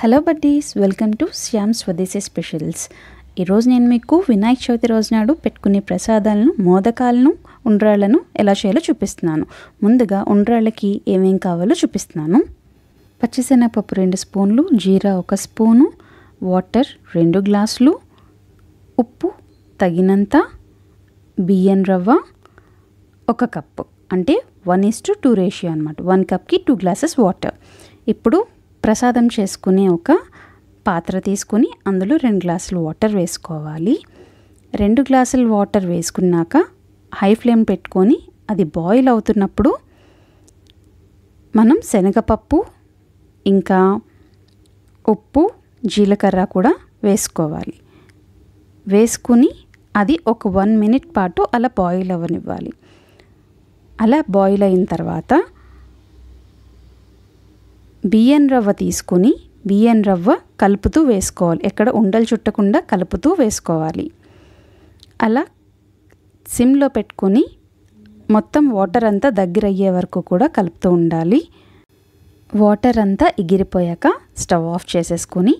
Hello buddies, welcome to Shyam స్వదేశీ specials. ఈరోజు నేను మీకు వినాయక చవితి రోజు నాడు పెట్టుకునే ప్రసాదాలను, మోదకాలను, ఉండ్రాళ్లను ఎలా చేయాలో చూపిస్తున్నాను. ముందుగా ఉండ్రాళ్ళకి ఏమేం కావాలో చూపిస్తున్నాను. పచ్చిశనగపప్పు 2 స్పూన్లు, జీరా 1 స్పూను, వాటర్ 2 గ్లాసులు, ఉప్పు తగినంత, బియ్యం రవ్వ 1 కప్పు, అంటే 1:2 రేషియో అనమాట. 1 కప్కి 2 గ్లాసెస్ వాటర్. ఇప్పుడు ప్రసాదం చేసుకునే ఒక పాత్ర తీసుకుని అందులో 2 గ్లాసులు వాటర్ వేసుకోవాలి. 2 గ్లాసులు వాటర్ వేసుకున్నాక హై ఫ్లేమ్ పెట్టుకొని అది బాయిల్ అవుతున్నప్పుడు మనం శనగపప్పు ఇంకా ఉప్పు, జీలకర్ర కూడా వేసుకోవాలి. వేసుకుని అది ఒక 1 మినిట్ పాటు అలా బాయిల్ అవ్వనివ్వాలి. అలా బాయిల్ అయిన తర్వాత బియ్యం రవ్వ తీసుకుని బియ్యం రవ్వ కలుపుతూ వేసుకోవాలి. ఎక్కడ ఉండలు చుట్టకుండా కలుపుతూ వేసుకోవాలి. అలా సిమ్లో పెట్టుకొని మొత్తం వాటర్ అంతా దగ్గర అయ్యే వరకు కూడా కలుపుతూ ఉండాలి. వాటర్ అంతా ఎగిరిపోయాక స్టవ్ ఆఫ్ చేసేసుకొని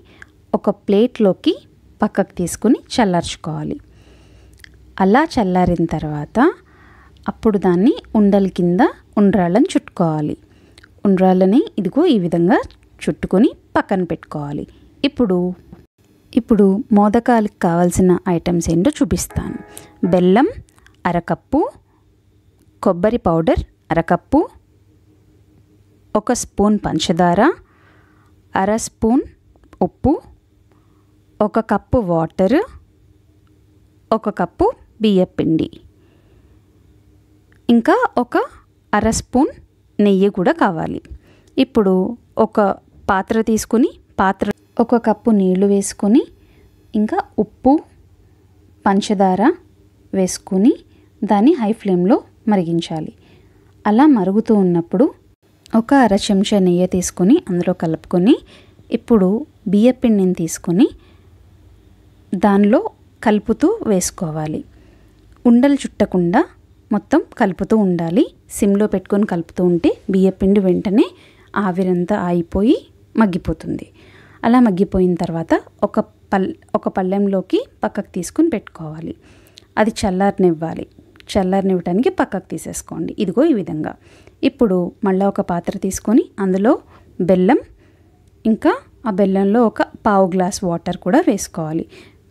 ఒక ప్లేట్లోకి పక్కకు తీసుకుని చల్లార్చుకోవాలి. అలా చల్లారిన తర్వాత అప్పుడు దాన్ని ఉండల కింద ఉండ్రాళ్ళని చుట్టుకోవాలి. ఉండ్రాళ్ళని ఇదిగో ఈ విధంగా చుట్టుకొని పక్కన పెట్టుకోవాలి. ఇప్పుడు మోదకాలకు కావాల్సిన ఐటమ్స్ ఏంటో చూపిస్తాను. బెల్లం 1/2 కప్పు, కొబ్బరి పౌడర్ 1/2 కప్పు, 1 స్పూన్ పంచదార, 1/2 స్పూన్ ఉప్పు, 1 కప్పు వాటర్, 1 కప్పు బియ్యపిండి, ఇంకా 1/2 స్పూన్ నెయ్యి కూడా కావాలి. ఇప్పుడు ఒక పాత్ర తీసుకుని 1 కప్పు నీళ్లు వేసుకొని ఇంకా ఉప్పు, పంచదార వేసుకుని దాన్ని హై ఫ్లేమ్లో మరిగించాలి. అలా మరుగుతూ ఉన్నప్పుడు 1/2 చెంచా నెయ్యి తీసుకొని అందులో కలుపుకొని ఇప్పుడు బియ్యపిండిని తీసుకొని దానిలో కలుపుతూ వేసుకోవాలి. ఉండలు చుట్టకుండా మొత్తం కలుపుతూ ఉండాలి. సిమ్లో పెట్టుకొని కలుపుతూ ఉంటే బియ్యపిండి వెంటనే ఆవిరంతా ఆగిపోయి మగ్గిపోతుంది. అలా మగ్గిపోయిన తర్వాత ఒక పళ్ళెంలోకి పక్కకు తీసుకుని పెట్టుకోవాలి. అది చల్లారనివ్వడానికి పక్కకు తీసేసుకోండి. ఇదిగో ఈ విధంగా. ఇప్పుడు మళ్ళీ ఒక పాత్ర తీసుకొని అందులో బెల్లం, ఇంకా ఆ బెల్లంలో 1/4 గ్లాస్ వాటర్ కూడా వేసుకోవాలి.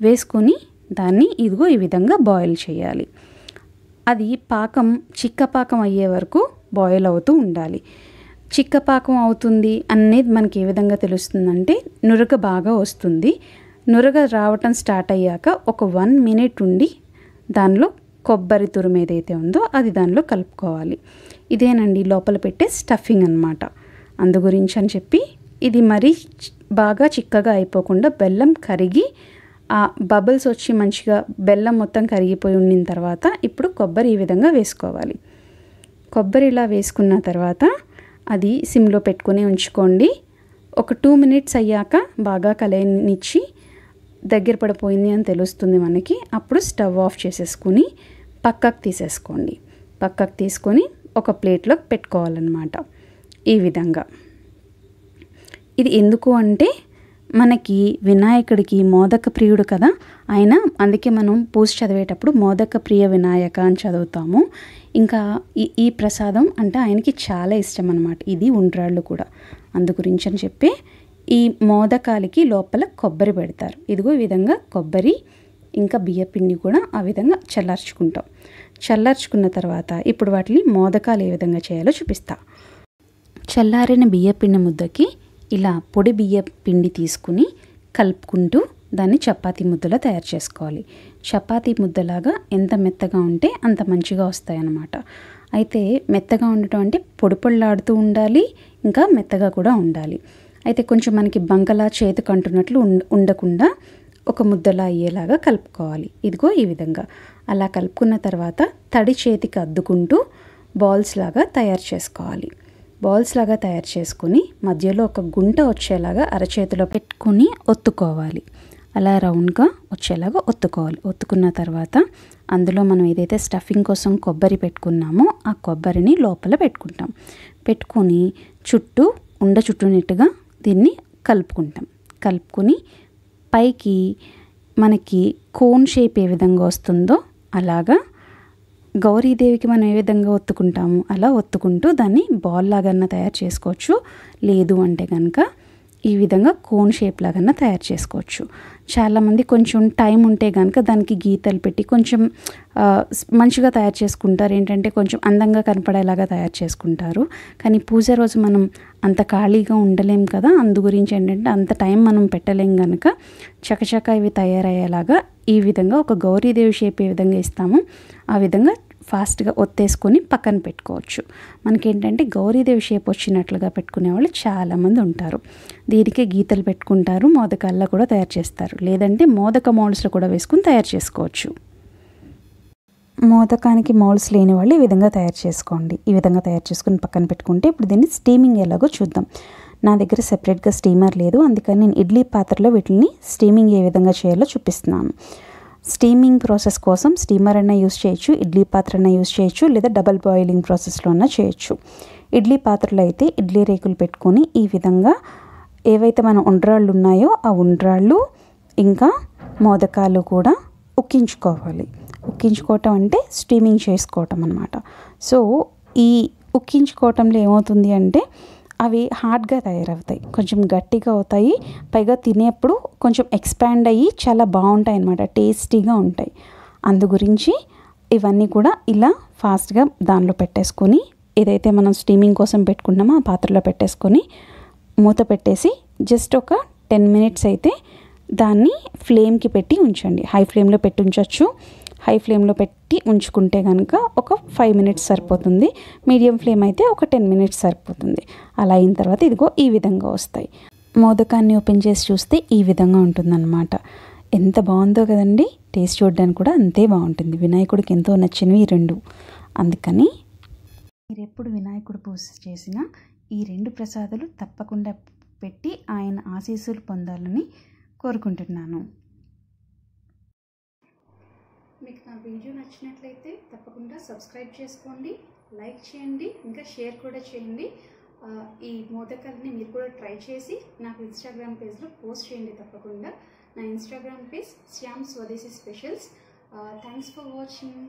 వేసుకొని దాన్ని ఇదిగో ఈ విధంగా బాయిల్ చేయాలి. అది చిక్క పాకం అయ్యే వరకు బాయిల్ అవుతూ ఉండాలి. చిక్క పాకం అవుతుంది అనేది మనకి ఏ విధంగా తెలుస్తుందంటే నురగ బాగా వస్తుంది. నురగ రావటం స్టార్ట్ అయ్యాక ఒక 1 మినిట్ ఉండి దానిలో కొబ్బరి తురుము ఏదైతే ఉందో అది దానిలో కలుపుకోవాలి. ఇదేనండి లోపల పెట్టే స్టఫింగ్ అన్నమాట. అందు గురించి అని చెప్పి ఇది మరీ బాగా చిక్కగా అయిపోకుండా బెల్లం కరిగి ఆ బబుల్స్ వచ్చి మంచిగా బెల్లం మొత్తం కరిగిపోయి ఉండిన తర్వాత ఇప్పుడు కొబ్బరి ఈ విధంగా వేసుకోవాలి. కొబ్బరి ఇలా వేసుకున్న తర్వాత అది సిమ్లో పెట్టుకుని ఉంచుకోండి. ఒక 2 మినిట్స్ అయ్యాక బాగా కలయనిచ్చి దగ్గర పడిపోయింది అని తెలుస్తుంది మనకి. అప్పుడు స్టవ్ ఆఫ్ చేసేసుకుని పక్కకు తీసేసుకోండి. పక్కకు తీసుకొని ఒక ప్లేట్లోకి పెట్టుకోవాలన్నమాట. ఈ విధంగా. ఇది ఎందుకు అంటే మనకి వినాయకుడికి మోదక ప్రియుడు కదా ఆయన. అందుకే మనం పూజ చదివేటప్పుడు మోదక ప్రియ వినాయక అని చదువుతాము. ఇంకా ఈ ప్రసాదం అంటే ఆయనకి చాలా ఇష్టం అన్నమాట. ఇది ఉండ్రాళ్ళు కూడా. అందు గురించి అని చెప్పి ఈ మోదకాలకి లోపల కొబ్బరి పెడతారు. ఇదిగో ఈ విధంగా కొబ్బరి ఇంకా బియ్యపిండి కూడా ఆ విధంగా చల్లార్చుకున్న తర్వాత ఇప్పుడు వాటిని మోదకాలు ఏ విధంగా చేయాలో చూపిస్తా. చల్లారిన బియ్యపిండి ముద్దకి ఇలా పొడి బియ్య పిండి తీసుకుని కలుపుకుంటూ దాన్ని చపాతీ ముద్దలా తయారు చేసుకోవాలి. చపాతీ ముద్దలాగా ఎంత మెత్తగా ఉంటే అంత మంచిగా వస్తాయి అన్నమాట. అయితే మెత్తగా ఉండటం అంటే పొడి పొడిలాడుతూ ఉండాలి, ఇంకా మెత్తగా కూడా ఉండాలి. అయితే కొంచెం మనకి బంకలా చేతికి అంటున్నట్లు ఉండకుండా ఒక ముద్దలా అయ్యేలాగా కలుపుకోవాలి. ఇదిగో ఈ విధంగా. అలా కలుపుకున్న తర్వాత తడి చేతికి అద్దుకుంటూ బాల్స్ లాగా తయారు చేసుకోవాలి. బాల్స్ లాగా తయారు చేసుకుని మధ్యలో ఒక గుంట వచ్చేలాగా అరచేతిలో పెట్టుకుని ఒత్తుకోవాలి. అలా రౌండ్గా వచ్చేలాగా ఒత్తుకోవాలి. ఒత్తుకున్న తర్వాత అందులో మనం ఏదైతే స్టఫింగ్ కోసం కొబ్బరి పెట్టుకున్నామో ఆ కొబ్బరిని లోపల పెట్టుకుంటాం. పెట్టుకొని చుట్టూ చుట్టునిట్టుగా దీన్ని కలుపుకుంటాం. కలుపుకొని పైకి మనకి కోన్ షేప్ ఏ విధంగా వస్తుందో అలాగా గౌరీదేవికి మనం ఏ విధంగా ఒత్తుకుంటాము అలా ఒత్తుకుంటూ దాన్ని బాల్ లాగన్నా తయారు చేసుకోవచ్చు. లేదు అంటే కనుక ఈ విధంగా కోన్ షేప్ లాగన్నా తయారు చేసుకోవచ్చు. చాలామంది కొంచెం టైం ఉంటే కనుక దానికి గీతలు పెట్టి కొంచెం మంచిగా తయారు చేసుకుంటారు. ఏంటంటే కొంచెం అందంగా కనపడేలాగా తయారు చేసుకుంటారు. కానీ పూజ రోజు మనం అంత ఖాళీగా ఉండలేం కదా, అందు గురించి ఏంటంటే అంత టైం మనం పెట్టలేం కనుక చకచక ఇవి తయారయ్యేలాగా ఈ విధంగా ఒక గౌరీదేవి షేప్ ఏ విధంగా ఇస్తామో ఆ విధంగా ఫాస్ట్గా ఒత్తేసుకొని పక్కన పెట్టుకోవచ్చు. మనకేంటంటే గౌరీదేవి షేప్ వచ్చినట్లుగా పెట్టుకునే వాళ్ళు చాలామంది ఉంటారు. దీనికే గీతలు పెట్టుకుంటారు, మోదకాల్లో కూడా తయారు చేస్తారు. లేదంటే మోదక మోల్డ్స్లో కూడా వేసుకుని తయారు చేసుకోవచ్చు. మోదకానికి మోల్డ్స్ లేని వాళ్ళు ఈ విధంగా తయారు చేసుకోండి. ఈ విధంగా తయారు చేసుకుని పక్కన పెట్టుకుంటే ఇప్పుడు దీన్ని స్టీమింగ్ ఎలాగో చూద్దాం. నా దగ్గర సెపరేట్గా స్టీమర్ లేదు, అందుకని నేను ఇడ్లీ పాత్రలో వీటిని స్టీమింగ్ ఏ విధంగా చేయాలో చూపిస్తున్నాను. స్టీమింగ్ ప్రాసెస్ కోసం స్టీమర్ అయినా యూస్ చేయొచ్చు, ఇడ్లీ పాత్ర అయినా యూస్ చేయొచ్చు, లేదా డబల్ బాయిలింగ్ ప్రాసెస్లో అయినా చేయొచ్చు. ఇడ్లీ పాత్రలో అయితే ఇడ్లీ రేకులు పెట్టుకొని ఈ విధంగా ఏవైతే మన ఉండ్రాళ్ళు ఉన్నాయో ఆ ఉండ్రాళ్ళు ఇంకా మోదకాలు కూడా ఉక్కించుకోవాలి. ఉక్కించుకోవటం అంటే స్టీమింగ్ చేసుకోవటం అన్నమాట. సో ఈ ఉక్కించుకోవటంలో ఏమవుతుంది అంటే అవి హార్డ్గా తయారవుతాయి, కొంచెం గట్టిగా అవుతాయి. పైగా తినేప్పుడు కొంచెం ఎక్స్పాండ్ అయ్యి చాలా బాగుంటాయి అన్నమాట, టేస్టీగా ఉంటాయి. అందు గురించి ఇవన్నీ కూడా ఇలా ఫాస్ట్గా దానిలో పెట్టేసుకొని ఏదైతే మనం స్టీమింగ్ కోసం పెట్టుకున్నామో ఆ పాత్రలో పెట్టేసుకొని మూత పెట్టేసి జస్ట్ ఒక 10 minutes అయితే దాన్ని ఫ్లేమ్కి పెట్టి ఉంచండి. హై ఫ్లేమ్లో పెట్టి ఉంచవచ్చు. హై ఫ్లేమ్లో పెట్టి ఉంచుకుంటే కనుక ఒక 5 minutes సరిపోతుంది. మీడియం ఫ్లేమ్ అయితే ఒక 10 minutes సరిపోతుంది. అలా అయిన తర్వాత ఇదిగో ఈ విధంగా వస్తాయి. మోదకాన్ని ఓపెన్ చేసి చూస్తే ఈ విధంగా ఉంటుందన్నమాట. ఎంత బాగుందో కదండి. టేస్ట్ చూడడానికి కూడా అంతే బాగుంటుంది. వినాయకుడికి ఎంతో నచ్చినవి ఈ రెండు. అందుకని మీరు ఎప్పుడు వినాయకుడు పూజ చేసినా ఈ 2 ప్రసాదాలు తప్పకుండా పెట్టి ఆయన ఆశీస్సులు పొందాలని కోరుకుంటున్నాను. మీకు నా వీడియో నచ్చినట్లయితే తప్పకుండా సబ్స్క్రైబ్ చేసుకోండి, లైక్ చేయండి, ఇంకా షేర్ కూడా చేయండి. ఈ మోదకాలని మీరు కూడా ట్రై చేసి నాకు ఇన్స్టాగ్రామ్ పేజ్లో పోస్ట్ చేయండి తప్పకుండా. నా ఇన్స్టాగ్రామ్ పేజ్ శ్యామ్ స్వదేశీ స్పెషల్స్. Thanks for watching.